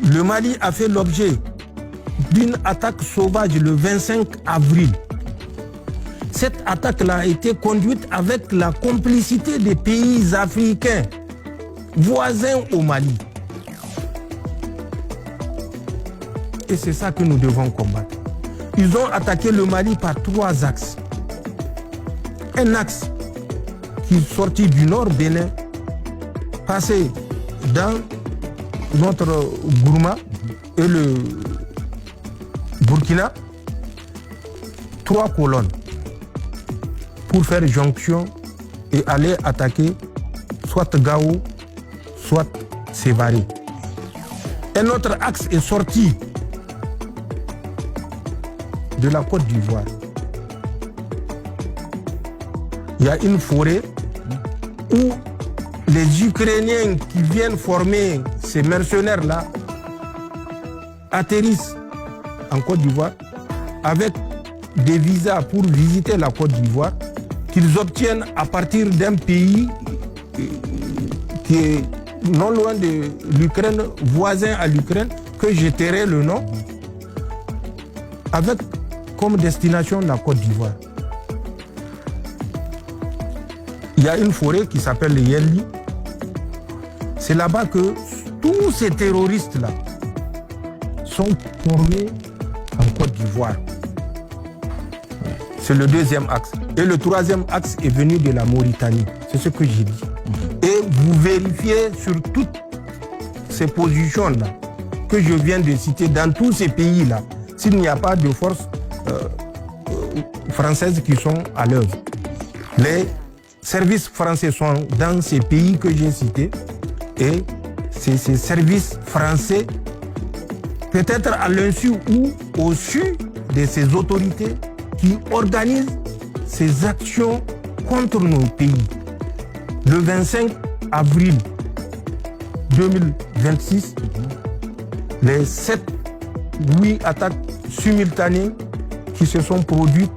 Le Mali a fait l'objet d'une attaque sauvage le 25 avril. Cette attaque-là a été conduite avec la complicité des pays africains voisins au Mali. Et c'est ça que nous devons combattre. Ils ont attaqué le Mali par 3 axes. Un axe qui est sorti du nord Bénin, passé dans notre Gourma et le Burkina, 3 colonnes pour faire jonction et aller attaquer soit Gao, soit Sévaré. Un autre axe est sorti de la Côte d'Ivoire. Il y a une forêt où les Ukrainiens qui viennent former ces mercenaires-là atterrissent en Côte d'Ivoire avec des visas pour visiter la Côte d'Ivoire qu'ils obtiennent à partir d'un pays qui est non loin de l'Ukraine, voisin à l'Ukraine, que je tairai le nom, avec comme destination la Côte d'Ivoire. Il y a une forêt qui s'appelle le Yelli. C'est là-bas que tous ces terroristes-là sont formés en Côte d'Ivoire. C'est le deuxième axe. Et le troisième axe est venu de la Mauritanie. C'est ce que j'ai dit. Et vous vérifiez sur toutes ces positions-là que je viens de citer, dans tous ces pays-là, s'il n'y a pas de forces françaises qui sont à l'œuvre. Les services français sont dans ces pays que j'ai cités et c'est ces services français, peut-être à l'insu ou au-dessus de ces autorités qui organisent ces actions contre nos pays. Le 25 avril 2026, les 7-8 attaques simultanées qui se sont produites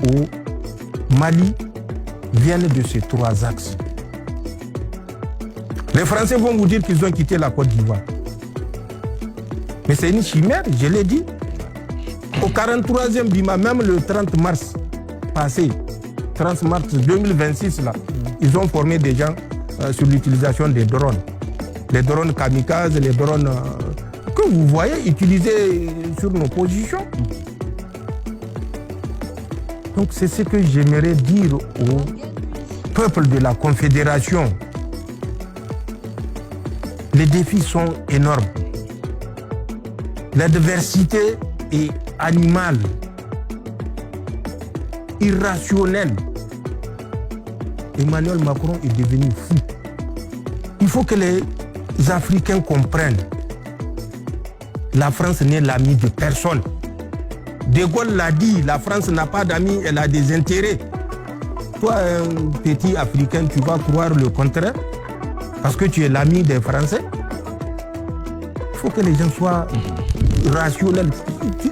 au Mali viennent de ces 3 axes. Les Français vont vous dire qu'ils ont quitté la Côte d'Ivoire. Mais c'est une chimère, je l'ai dit. Au 43e Bima, même le 30 mars passé, 30 mars 2026, là, ils ont formé des gens sur l'utilisation des drones. Les drones kamikazes, les drones que vous voyez utilisés sur nos positions. Donc c'est ce que j'aimerais dire au peuple de la Confédération. Les défis sont énormes. L'adversité est animale, irrationnelle. Emmanuel Macron est devenu fou. Il faut que les Africains comprennent. La France n'est l'ami de personne. De Gaulle l'a dit, la France n'a pas d'amis, elle a des intérêts. Toi, un petit Africain, tu vas croire le contraire parce que tu es l'ami des Français. Il faut que les gens soient rationnels,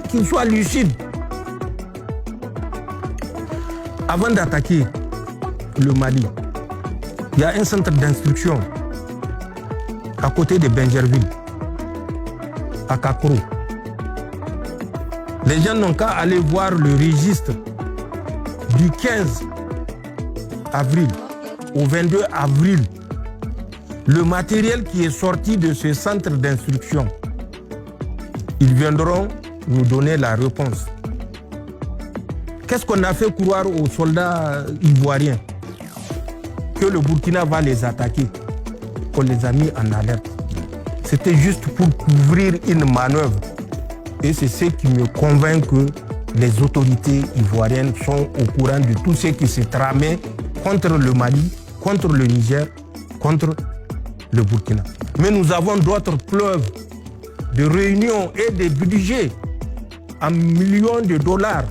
qu'ils soient lucides. Avant d'attaquer le Mali, il y a un centre d'instruction à côté de Benjerville, à Kakro. Les gens n'ont qu'à aller voir le registre du 15 avril au 22 avril. Le matériel qui est sorti de ce centre d'instruction, ils viendront nous donner la réponse. Qu'est-ce qu'on a fait croire aux soldats ivoiriens? Que le Burkina va les attaquer, qu'on les a mis en alerte. C'était juste pour couvrir une manœuvre. Et c'est ce qui me convainc que les autorités ivoiriennes sont au courant de tout ce qui s'est tramé contre le Mali, contre le Niger, contre le Burkina. Mais nous avons d'autres preuves de réunions et de budgets en millions de dollars.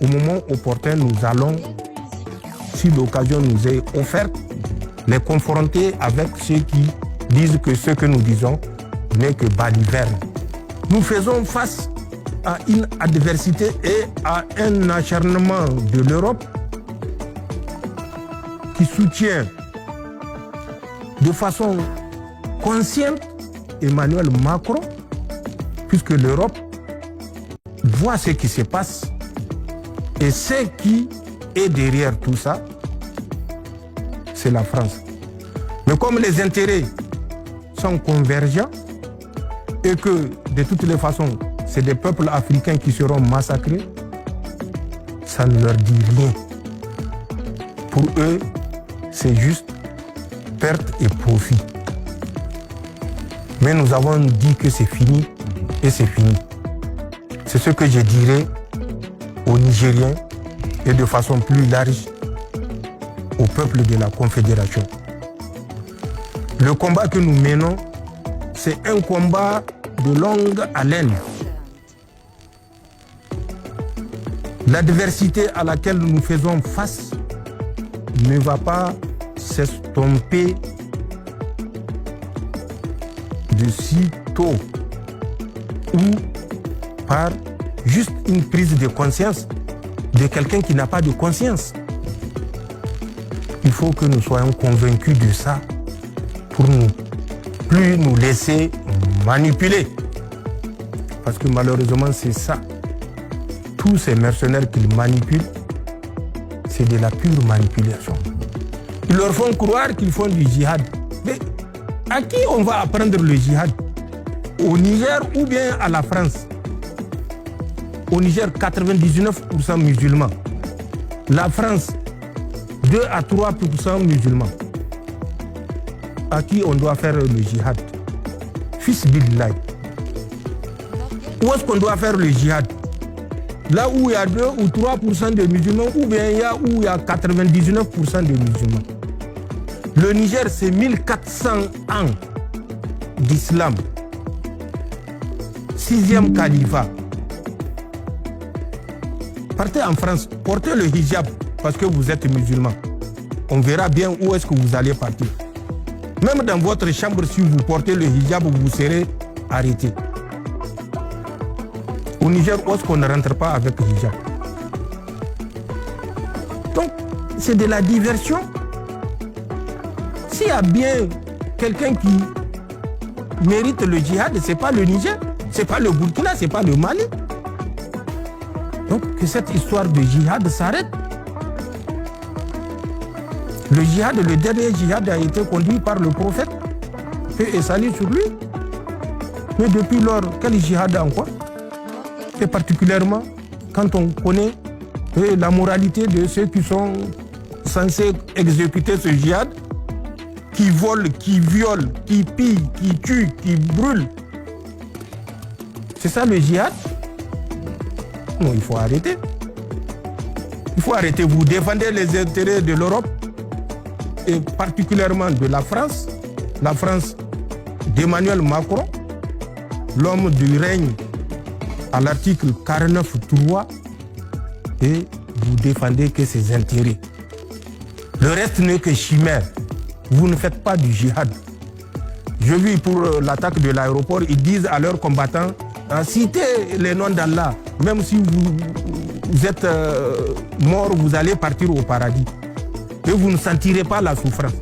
Au moment opportun, nous allons, si l'occasion nous est offerte, les confronter avec ceux qui disent que ce que nous disons n'est que baliverne. Nous faisons face à une adversité et à un acharnement de l'Europe qui soutient de façon consciente Emmanuel Macron, puisque l'Europe voit ce qui se passe et ce qui est derrière tout ça, c'est la France. Mais comme les intérêts sont convergents et que de toutes les façons, c'est des peuples africains qui seront massacrés, ça ne leur dit rien. Pour eux, c'est juste perte et profit. Mais nous avons dit que c'est fini et c'est fini. C'est ce que je dirais aux Nigériens et de façon plus large au peuple de la Confédération. Le combat que nous menons, c'est un combat de longue haleine. L'adversité à laquelle nous faisons face ne va pas s'estomper de si tôt ou par juste une prise de conscience de quelqu'un qui n'a pas de conscience. Il faut que nous soyons convaincus de ça pour ne plus nous laisser manipuler. Parce que malheureusement, c'est ça. Tous ces mercenaires qu'ils manipulent, c'est de la pure manipulation. Ils leur font croire qu'ils font du djihad. Mais à qui on va apprendre le djihad? Au Niger ou bien à la France? Au Niger, 99% musulmans. La France, 2 à 3% musulmans. À qui on doit faire le djihad? Fils Billah. Où est-ce qu'on doit faire le djihad? Là où il y a 2 ou 3% de musulmans, ou bien où il y a 99% de musulmans. Le Niger, c'est 1400 ans d'islam. 6e califat. Partez en France, portez le hijab parce que vous êtes musulman. On verra bien où est-ce que vous allez partir. Même dans votre chambre, si vous portez le hijab, vous serez arrêté. Au Niger, où est-ce qu'on ne rentre pas avec le hijab? Donc, c'est de la diversion. S'il y a bien quelqu'un qui mérite le djihad, ce n'est pas le Niger, ce n'est pas le Burkina, ce n'est pas le Mali. Donc, que cette histoire de djihad s'arrête. Le djihad, le dernier djihad a été conduit par le prophète, paix et salut sur lui. Mais depuis lors, quel djihad encore? Et particulièrement quand on connaît la moralité de ceux qui sont censés exécuter ce djihad, qui volent, qui violent, qui pillent, qui tuent, qui brûlent. C'est ça le djihad? Non, il faut arrêter. Il faut arrêter. Vous défendez les intérêts de l'Europe et particulièrement de la France d'Emmanuel Macron, l'homme du règne à l'article 49.3, et vous défendez que ses intérêts. Le reste n'est que chimère. Vous ne faites pas du djihad. Je vis pour l'attaque de l'aéroport, ils disent à leurs combattants, citez les noms d'Allah, même si vous êtes mort, vous allez partir au paradis. Et vous ne sentirez pas la souffrance.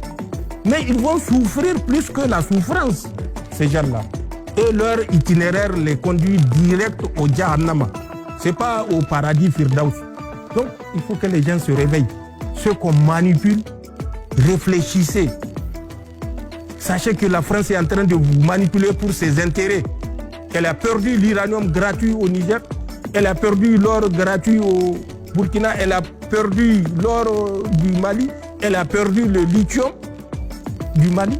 Mais ils vont souffrir plus que la souffrance, ces gens-là. Et leur itinéraire les conduit direct au Jahannama. Ce n'est pas au paradis Firdaus. Donc, il faut que les gens se réveillent. Ceux qu'on manipule, réfléchissez. Sachez que la France est en train de vous manipuler pour ses intérêts. Elle a perdu l'uranium gratuit au Niger. Elle a perdu l'or gratuit au Burkina. Elle a perdu l'or du Mali. Elle a perdu le lithium du Mali.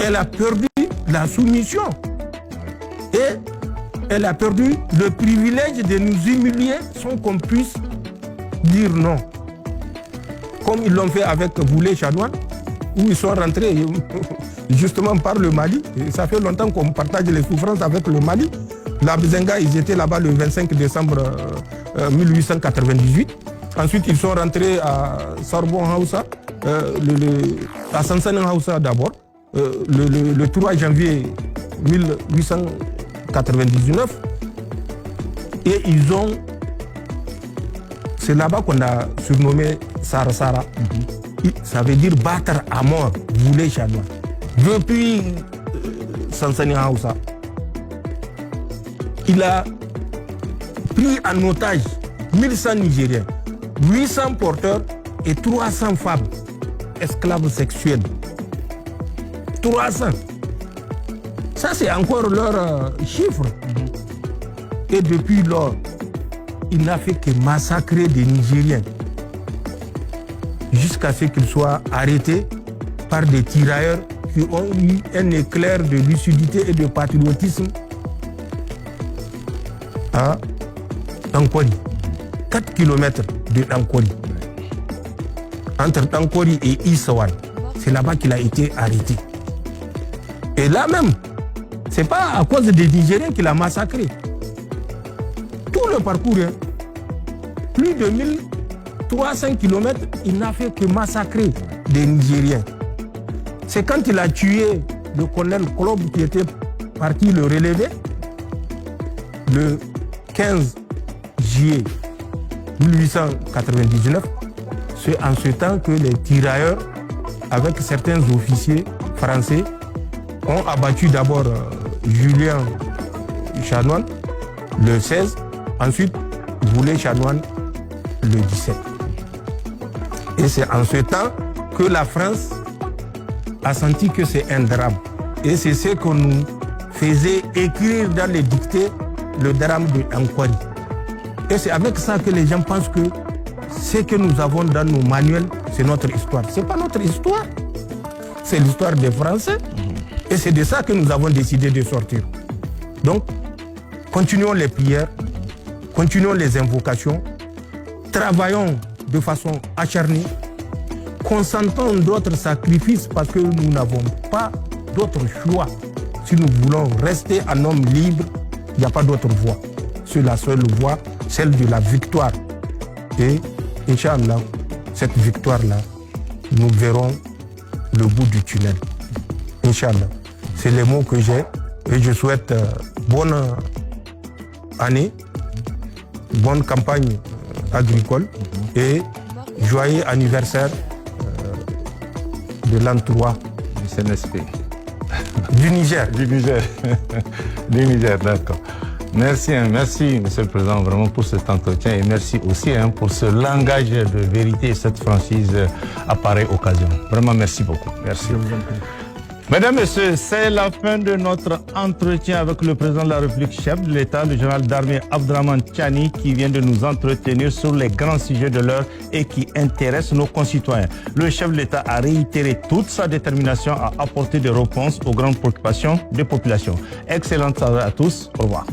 Elle a perdu la soumission. Et elle a perdu le privilège de nous humilier sans qu'on puisse dire non. Comme ils l'ont fait avec Boulé-Chanoine, où ils sont rentrés justement par le Mali. Et ça fait longtemps qu'on partage les souffrances avec le Mali. La Bzenga, ils étaient là-bas le 25 décembre 1898. Ensuite, ils sont rentrés à Sorbonne Hausa, à Sansanin Hausa d'abord, le 3 janvier 1899. Et ils ont... C'est là-bas qu'on a surnommé Sarasara. Ça veut dire battre à mort, Boulé-Chanoine. Depuis Sansani Hausa. Il a pris en otage 1100 Nigériens, 800 porteurs et 300 femmes esclaves sexuels. 300. Ça, c'est encore leur chiffre. Et depuis lors, il n'a fait que massacrer des Nigériens jusqu'à ce qu'ils soient arrêtés par des tirailleurs qui ont eu un éclair de lucidité et de patriotisme à Tankori. 4 km de Tankori. Entre Tankori et Issawan. C'est là-bas qu'il a été arrêté. Et là même, ce n'est pas à cause des Nigériens qu'il a massacré. Tout le parcours, hein, plus de 1300 km, il n'a fait que massacrer des Nigériens. C'est quand il a tué le colonel Klob qui était parti le relever, le 15 juillet 1899. C'est en ce temps que les tirailleurs, avec certains officiers français, ont abattu d'abord Julien Chanoine le 16, ensuite Boulay Chanoine le 17. Et c'est en ce temps que la France a senti que c'est un drame. Et c'est ce qu'on nous faisait écrire dans les dictées, le drame de Tankori. Et c'est avec ça que les gens pensent que ce que nous avons dans nos manuels, c'est notre histoire. Ce n'est pas notre histoire, c'est l'histoire des Français. Et c'est de ça que nous avons décidé de sortir. Donc, continuons les prières, continuons les invocations, travaillons de façon acharnée, consentons d'autres sacrifices parce que nous n'avons pas d'autre choix. Si nous voulons rester un homme libre, il n'y a pas d'autre voie. C'est la seule voie, celle de la victoire. Et, Inch'Allah, cette victoire-là, nous verrons le bout du tunnel. Inch'Allah. C'est les mots que j'ai. Et je souhaite bonne année, bonne campagne agricole et joyeux anniversaire de l'an 3 du CNSP. Du Niger. Du Niger. Du Niger, d'accord. Merci, merci, Monsieur le Président, vraiment pour cet entretien et merci aussi pour ce langage de vérité et cette franchise à pareille occasion. Vraiment, merci beaucoup. Merci. Mesdames, Messieurs, c'est la fin de notre entretien avec le président de la République, chef de l'État, le général d'armée Abdraman Tchani, qui vient de nous entretenir sur les grands sujets de l'heure et qui intéressent nos concitoyens. Le chef de l'État a réitéré toute sa détermination à apporter des réponses aux grandes préoccupations des populations. Excellente soirée à tous. Au revoir.